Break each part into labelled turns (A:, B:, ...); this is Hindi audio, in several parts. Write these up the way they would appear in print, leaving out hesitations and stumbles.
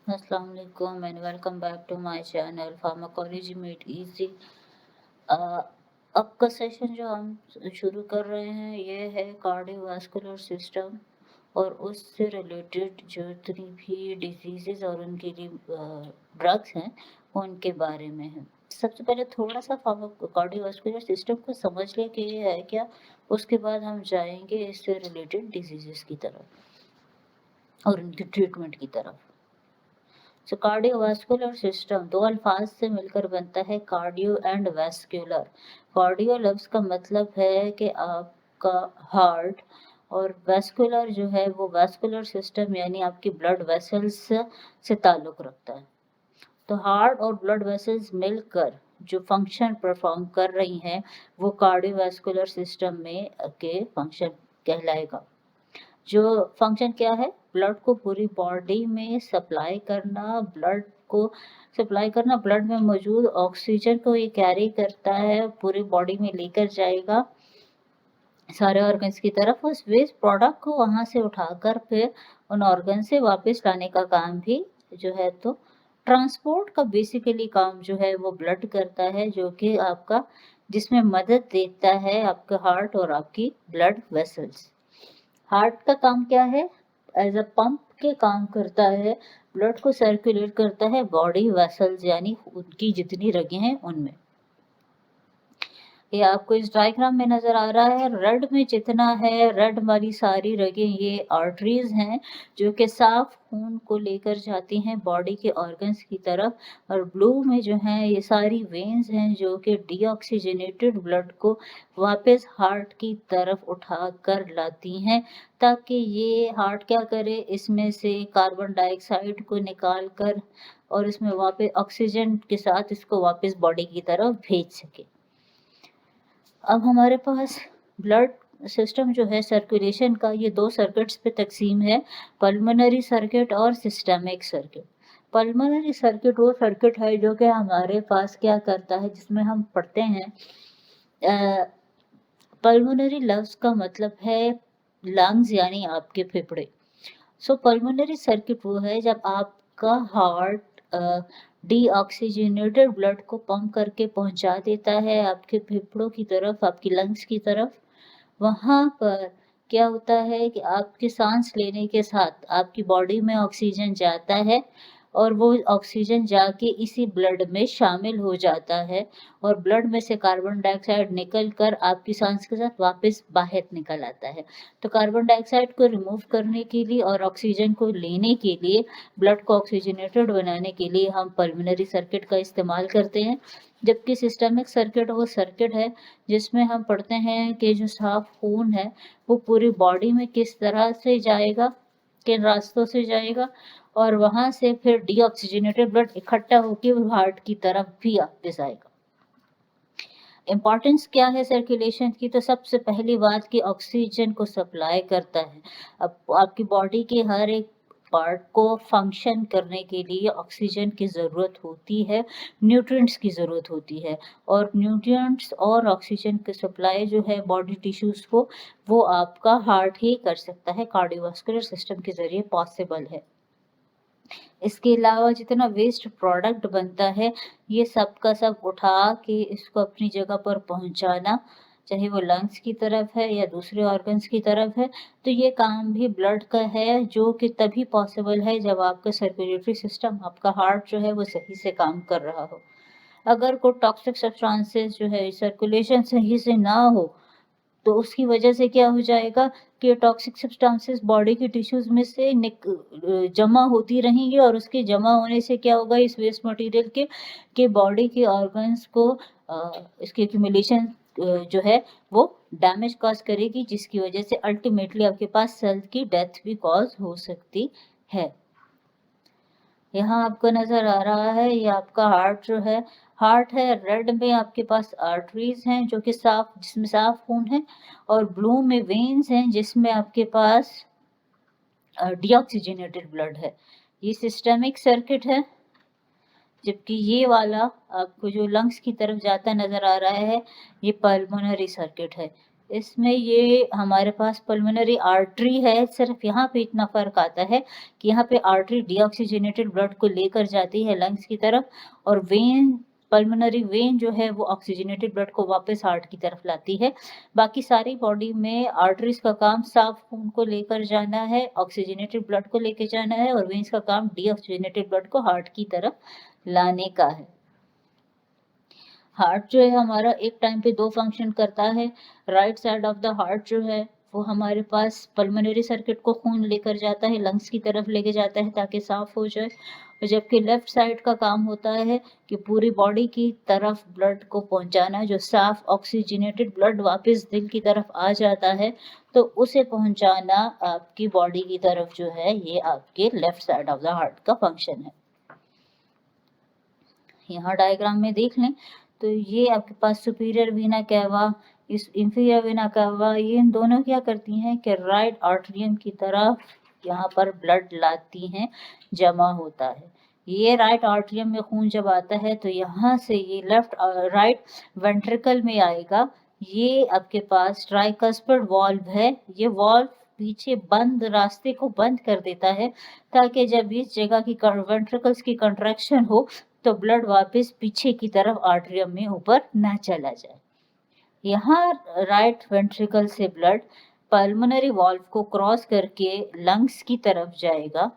A: अस्सलाम वालेकुम and welcome back to my channel pharmacology made easy. अब का सेशन जो हम शुरू कर रहे हैं ये है कार्डियोवास्कुलर सिस्टम और उससे रिलेटेड जितनी भी डिजीजेस और उनके लिए ड्रग्स हैं उनके बारे में है। सबसे पहले थोड़ा सा कार्डियोवास्कुलर सिस्टम को समझ लें कि ये है क्या, उसके बाद हम जाएंगे इससे रिलेटेड डिजीजेस की तरफ और उनकी ट्रीटमेंट की तरफ। तो कार्डियोवास्कुलर सिस्टम दो अल्फाज से मिलकर बनता है, कार्डियो एंड वैस्कुलर। कार्डियो लफ्ज का मतलब है कि आपका हार्ट, और वैस्कुलर जो है वो वैस्कुलर सिस्टम यानी आपकी ब्लड वेसल्स से ताल्लुक रखता है। तो हार्ट और ब्लड वेसल्स मिलकर जो फंक्शन परफॉर्म कर रही हैं वो कार्डियोवास्कुलर सिस्टम में के फंक्शन कहलाएगा। जो फंक्शन क्या है, ब्लड को पूरी बॉडी में सप्लाई करना, ब्लड में मौजूद ऑक्सीजन को ये कैरी करता है, पूरी बॉडी में लेकर जाएगा सारे ऑर्गन्स की तरफ। उस वेस्ट प्रोडक्ट को वहां से उठाकर फिर उन ऑर्गन से वापस लाने का काम भी जो है, तो ट्रांसपोर्ट का बेसिकली काम जो है वो ब्लड करता है, जो कि आपका जिसमें मदद देता है आपका हार्ट और आपकी ब्लड वेसल्स। हार्ट का काम क्या है, एज अ पंप के काम करता है, ब्लड को सर्कुलेट करता है बॉडी वेसल्स यानी उनकी जितनी रगें हैं उनमें। ये आपको इस डायग्राम में नजर आ रहा है, रेड में जितना है, रेड वाली सारी रगें ये आर्टरीज हैं जो कि साफ खून को लेकर जाती हैं बॉडी के ऑर्गन्स की तरफ, और ब्लू में जो है ये सारी वेन्स हैं जो कि डीऑक्सीजनेटेड ब्लड को वापस हार्ट की तरफ उठा कर लाती हैं, ताकि ये हार्ट क्या करे, इसमें से कार्बन डाइऑक्साइड को निकाल कर और इसमें वापस ऑक्सीजन के साथ इसको वापस बॉडी की तरफ भेज सके। अब हमारे पास ब्लड सिस्टम जो है सर्कुलेशन का, ये दो सर्किट्स पे तकसीम है, पल्मोनरी सर्किट और सिस्टमिक सर्किट। पल्मोनरी सर्किट वो सर्किट है जो कि हमारे पास क्या करता है, जिसमें हम पढ़ते हैं, पल्मोनरी लफ्ज का मतलब है लंग्स यानी आपके फेफड़े। सो पल्मोनरी सर्किट वो है जब आपका हार्ट डीऑक्सीजनेटेड ब्लड को पंप करके पहुंचा देता है आपके फेफड़ों की तरफ, आपकी लंग्स की तरफ। वहां पर क्या होता है कि आपकी सांस लेने के साथ आपकी बॉडी में ऑक्सीजन जाता है और वो ऑक्सीजन जाके इसी ब्लड में शामिल हो जाता है, और ब्लड में से कार्बन डाइऑक्साइड निकल कर आपकी सांस के साथ वापस बाहर निकल आता है। तो कार्बन डाइऑक्साइड को रिमूव करने के लिए और ऑक्सीजन को लेने के लिए, ब्लड को ऑक्सीजनेटेड बनाने के लिए हम पल्मोनरी सर्किट का इस्तेमाल करते हैं। जबकि सिस्टमिक सर्किट वो सर्किट है जिसमें हम पढ़ते हैं कि जो साफ खून है वो पूरी बॉडी में किस तरह से जाएगा, किन रास्तों से जाएगा, और वहां से फिर डीऑक्सीजनेटेड ब्लड इकट्ठा होकर हार्ट की तरफ भी वापस आएगा। इम्पॉर्टेंस क्या है सर्कुलेशन की, तो सबसे पहली बात कि ऑक्सीजन को सप्लाई करता है। अब आपकी बॉडी के हर एक पार्ट को फंक्शन करने के लिए ऑक्सीजन की ज़रूरत होती है, न्यूट्रिएंट्स की ज़रूरत होती है, और न्यूट्रिएंट्स और ऑक्सीजन की सप्लाई जो है बॉडी टिश्यूज़ को, वो आपका हार्ट ही कर सकता है, कार्डियोवास्कुलर सिस्टम के ज़रिए पॉसिबल है। इसके अलावा जितना वेस्ट प्रोडक्ट बनता है ये सब का सब उठा के इसको अपनी जगह पर पहुंचाना, चाहे वो लंग्स की तरफ है या दूसरे ऑर्गन्स की तरफ है, तो ये काम भी ब्लड का है, जो कि तभी पॉसिबल है जब आपका सर्कुलेटरी सिस्टम, आपका हार्ट जो है वो सही से काम कर रहा हो। अगर कोई टॉक्सिक सब्सटेंसेस जो है सर्कुलेशन सही से ना हो तो उसकी वजह से क्या हो जाएगा कि टॉक्सिक सब्सटेंसेस बॉडी के टिश्यूज में से जमा होती रहेंगी, और उसके जमा होने से क्या होगा, इस वेस्ट मटेरियल के बॉडी के ऑर्गन्स को इसकी एक्यूमुलेशन जो है वो डैमेज कॉज करेगी, जिसकी वजह से अल्टीमेटली आपके पास सेल की डेथ भी कॉज हो सकती है। यहाँ आपको नजर आ रहा है ये आपका हार्ट जो है, हार्ट है, रेड में आपके पास आर्टरीज हैं जो कि साफ, जिसमें साफ खून है, और ब्लू में वेन्स हैं जिसमें आपके पास डीऑक्सीजनेटेड ब्लड है। ये सिस्टमिक सर्किट है। जबकि ये वाला आपको जो लंग्स की तरफ जाता नजर आ रहा है ये पल्मोनरी सर्किट है। इसमें ये हमारे पास पल्मोनरी आर्टरी है, सिर्फ यहाँ पे इतना फ़र्क आता है कि यहाँ पे आर्टरी डीऑक्सीजनेटेड ब्लड को लेकर जाती है लंग्स की तरफ, और वेन, पल्मोनरी वेन जो है वो ऑक्सीजनेटेड ब्लड को वापस हार्ट की तरफ लाती है। बाकी सारी बॉडी में आर्टरीज़ का काम साफ खून को लेकर जाना है, ऑक्सीजनेटेड ब्लड को लेके जाना है, और वेन्स का काम डीऑक्सीजनेटेड ब्लड को हार्ट की तरफ लाने का है। हार्ट जो है हमारा एक टाइम पे 2 फंक्शन करता है। Right side of the heart जो है वो हमारे पास पल्मोनरी सर्किट को खून लेकर जाता है, लंग्स की तरफ लेके जाता है ताकि साफ हो जाए, और जबकि लेफ्ट साइड का काम होता है कि पूरी बॉडी की तरफ ब्लड को पहुंचाना। जो साफ ऑक्सीजनेटेड ब्लड वापस दिल की तरफ आ जाता है तो उसे पहुंचाना आपकी बॉडी की तरफ जो है ये आपके left side of the heart का फंक्शन है। यहाँ डायग्राम में देख लें तो ये आपके पास सुपीरियर वीना कैवा, इस इंफीरियर वीना कैवा, ये इन दोनों क्या करती हैं कि राइट आर्टरियम की तरफ यहाँ पर ब्लड लाती हैं, जमा होता है। ये राइट आर्टरियम में खून जब आता है तो यहाँ से ये लेफ्ट राइट वेंट्रिकल में आएगा। ये आपके पास ट्राइकस्पिड वॉल्व है। ये वॉल्व पीछे बंद रास्ते को बंद कर देता है ताकि जब इस जगह की वेंट्रिकल्स की कंट्रैक्शन हो तो ब्लड वापस पीछे की तरफ आर्टरियम में ऊपर ना चला जाए। यहाँ राइट वेंट्रिकल से ब्लड पल्मोनरी वॉल्व को क्रॉस करके लंग्स की तरफ जाएगा।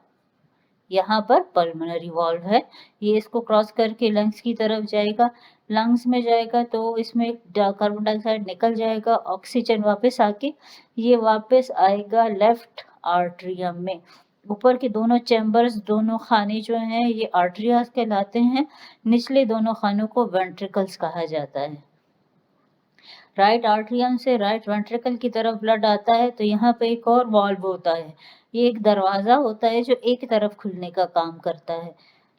A: यहाँ पर पल्मोनरी वॉल्व है, ये इसको क्रॉस करके लंग्स की तरफ जाएगा। लंग्स में जाएगा तो इसमें कार्बन डाइऑक्साइड निकल जाएगा, ऑक्सीजन वापस आके ये वापस आएगा लेफ्ट आर्टरियम में। ऊपर के दोनों चैम्बर्स, दोनों खाने जो हैं ये आर्टरियाज कहलाते हैं, निचले दोनों खानों को वेंट्रिकल्स कहा जाता है। राइट आर्टरियम से राइट वेंट्रिकल की तरफ ब्लड आता है तो यहाँ पे एक और वॉल्व होता है। ये एक दरवाज़ा होता है जो एक तरफ खुलने का काम करता है।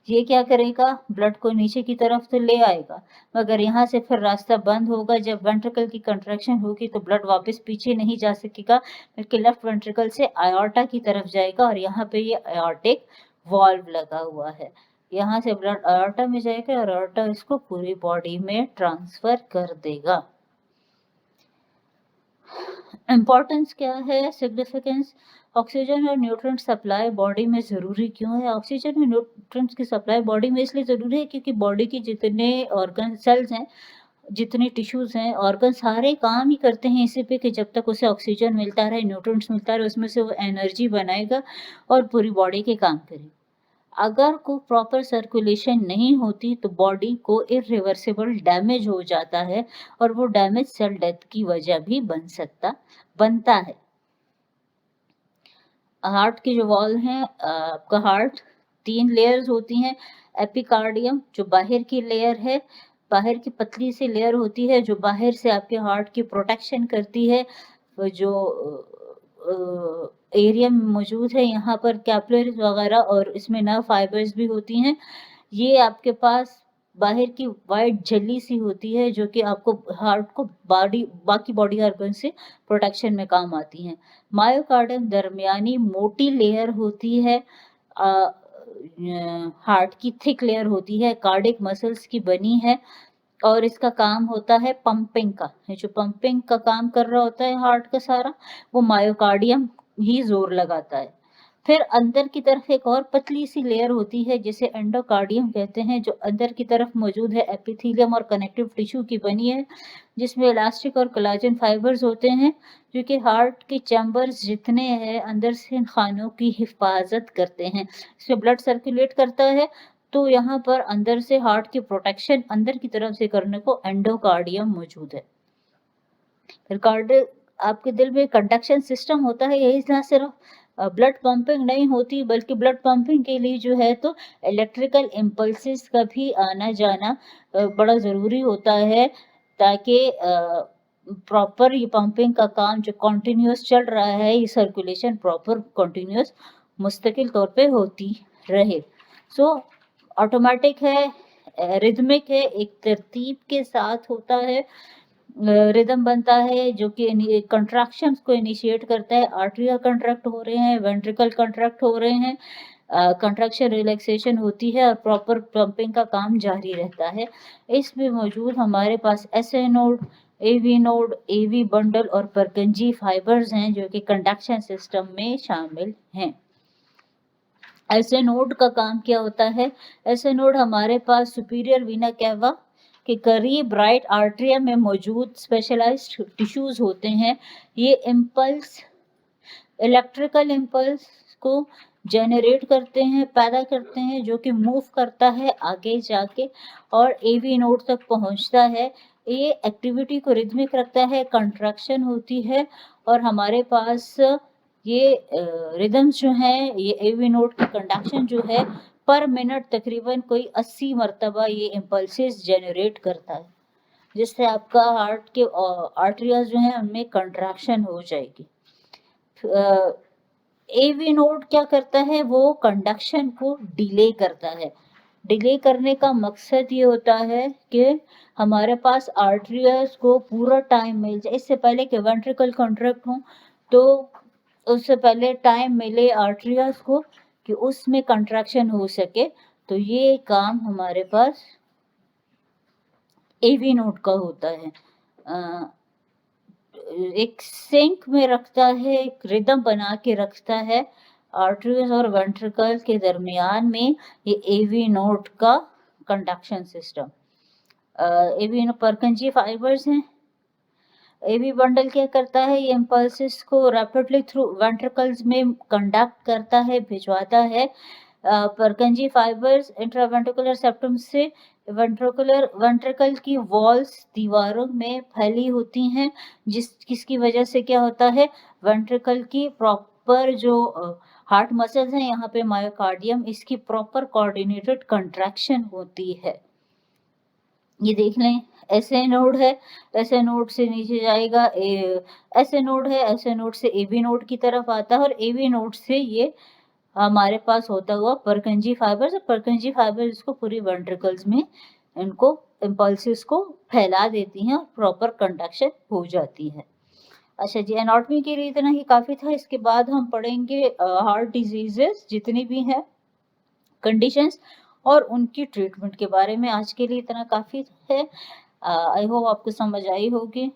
A: ये क्या करेगा, ब्लड को नीचे की तरफ तो ले आएगा, मगर यहाँ से फिर रास्ता बंद होगा। जब वेंट्रिकल की कंट्रैक्शन होगी तो ब्लड वापस पीछे नहीं जा सकेगा, बल्कि लेफ्ट वेंट्रिकल से आयोर्टा की तरफ जाएगा, और यहाँ पे ये आयोर्टिक वॉल्व लगा हुआ है। यहाँ से ब्लड आयोर्टा में जाएगा और आयोर्टा इसको पूरी बॉडी में ट्रांसफर कर देगा। इम्पोर्टेंस क्या है, सिग्निफिकेंस, ऑक्सीजन और न्यूट्रिएंट सप्लाई बॉडी में ज़रूरी क्यों है? ऑक्सीजन और न्यूट्रिएंट्स की सप्लाई बॉडी में इसलिए ज़रूरी है क्योंकि बॉडी की जितने ऑर्गन सेल्स हैं, जितने टिश्यूज़ हैं, ऑर्गन सारे काम ही करते हैं इसी पे कि जब तक उसे ऑक्सीजन मिलता रहे, न्यूट्रिएंट्स मिलता रहे, उसमें से वो एनर्जी बनाएगा और पूरी बॉडी के काम करेगा। अगर को प्रॉपर सर्कुलेशन नहीं होती तो बॉडी को इरिवर्सिबल डैमेज हो जाता है, और वो डैमेज सेल डेथ की वजह भी बनता है। हार्ट की जो वॉल है, आपका हार्ट 3 लेयर्स होती हैं। एपिकार्डियम जो बाहर की लेयर है, बाहर की पतली सी लेयर होती है जो बाहर से आपके हार्ट की प्रोटेक्शन करती है। जो एरिया में मौजूद है, यहाँ पर कैपिलरीज वगैरह और इसमें नर्व फाइबर्स भी होती हैं। ये आपके पास बाहर की वाइट झिल्ली सी होती है जो कि आपको हार्ट को बाकी बॉडी ऑर्गन से प्रोटेक्शन में काम आती हैं। मायोकार्डियम दरमियानी मोटी लेयर होती है, हार्ट की थिक लेयर होती है, कार्डिक मसल्स की बनी है, और इसका काम होता है पंपिंग का। ये जो पंपिंग का काम कर रहा होता है हार्ट का सारा, वो मायोकार्डियम ही जोर लगाता है। फिर अंदर की तरफ एक और पतली सी लेयर होती है जिसे एंडोकार्डियम कहते हैं, जो अंदर की तरफ मौजूद है, एपिथेलियम और कनेक्टिव टिश्यू की बनी है, जिसमें इलास्टिक और कोलाजन फाइबर्स होते हैं जो कि हार्ट के चैम्बर्स जितने हैं अंदर से इन खानों की हिफाजत करते हैं। इसमें ब्लड सर्कुलेट करता है तो यहाँ पर अंदर से हार्ट की प्रोटेक्शन अंदर की तरफ से करने को एंडोकार्डियम मौजूद है। फिर कार्डियक आपके दिल में कंडक्शन सिस्टम होता है, यही ना सिर्फ ब्लड पंपिंग नहीं होती बल्कि ब्लड पंपिंग के लिए जो है तो इलेक्ट्रिकल इम्पल्सेस का भी आना जाना बड़ा ज़रूरी होता है, ताकि प्रॉपर ये पंपिंग का काम जो कंटिन्यूस चल रहा है, ये सर्कुलेशन प्रॉपर कंटिन्यूस मुस्तकिल तौर पे होती रहे। सो ऑटोमेटिक है, रिदमिक है, एक तरतीब के साथ होता है, रिदम बनता है जो कि कंट्रैक्शंस को इनिशिएट करता है। आर्टरिया कंट्रैक्ट हो रहे हैं, वेंट्रिकल कंट्रैक्ट हो रहे हैं, कंट्रैक्शन रिलैक्सेशन होती है और प्रॉपर पंपिंग का काम जारी रहता है। इसमें मौजूद हमारे पास SA node, AV node, AV bundle और परकंजी फाइबर्स हैं जो कि कंडक्शन सिस्टम में शामिल हैं। ऐसे नोड का काम क्या होता है? ऐसे नोड हमारे पास सुपीरियर वीना कैवा के करीब राइट आर्टरिया में मौजूद स्पेशलाइज्ड टिश्यूज होते हैं। ये इम्पल्स, इलेक्ट्रिकल इम्पल्स को जनरेट करते हैं, पैदा करते हैं, जो कि मूव करता है आगे जाके और एवी नोड तक पहुंचता है। ये एक्टिविटी को रिदमिक रखता है, कंट्रैक्शन होती है और हमारे पास ये रिदम्स जो हैं, ये एवी नोड की कंडक्शन जो है पर मिनट तकरीबन कोई 80 मरतबा ये इम्पल्सेस जनरेट करता है, जिससे आपका हार्ट के आर्टरियाज जो हैं उनमें कंट्रैक्शन हो जाएगी। एवी नोड क्या करता है? वो कंडक्शन को डिले करता है। डिले करने का मकसद ये होता है कि हमारे पास आर्टरियल्स को पूरा टाइम मिल जाए, इससे पहले कि वेंट्रिकल कॉन्ट्रैक्ट हो, तो उससे पहले टाइम मिले आर्टरियल्स को कि उसमें कंट्रैक्शन हो सके। तो ये काम हमारे पास एवी नोड का होता है। एक सिंक में रखता है, एक रिदम बना के रखता है आर्टरीज और वेंट्रिकल के दरमियान में ये एवी नोड का कंडक्शन सिस्टम। एवी परकंजी फाइबर्स हैं। एवी बंडल क्या करता है? ये इम्पल्सेस को रैपिडली थ्रू वेंट्रिकल्स में कंडक्ट करता है, भिजवाता है। परकंजी फाइबर्स इंट्रावेंट्रिकुलर सेप्टम से वेंट्रिकल की वॉल्स, दीवारों में फैली होती हैं, जिसकी वजह से क्या होता है? वेंट्रिकल की प्रॉपर जो हार्ट मसल्स हैं, यहाँ पे मायोकार्डियम, इसकी प्रॉपर कोऑर्डिनेटेड कंट्रैक्शन होती है। ये देख लें, ऐसे नोड है, ऐसे नोड से नीचे जाएगा, ऐसे नोड है, ऐसे नोड से एवी नोड की तरफ आता है और एवी नोड से ये हमारे पास होता हुआ परकंजी फाइबर्स, परकंजी फाइबर्स इसको पूरी वेंट्रिकल्स में इनको इम्पल्सेस को फैला देती हैं और प्रॉपर कंडक्शन हो जाती है। अच्छा जी, एनाटॉमी के लिए इतना ही काफ़ी था। इसके बाद हम पढ़ेंगे हार्ट डिजीजेस जितनी भी हैं, कंडीशंस और उनकी ट्रीटमेंट के बारे में। आज के लिए इतना काफ़ी है। आई होप आपको समझ आई होगी।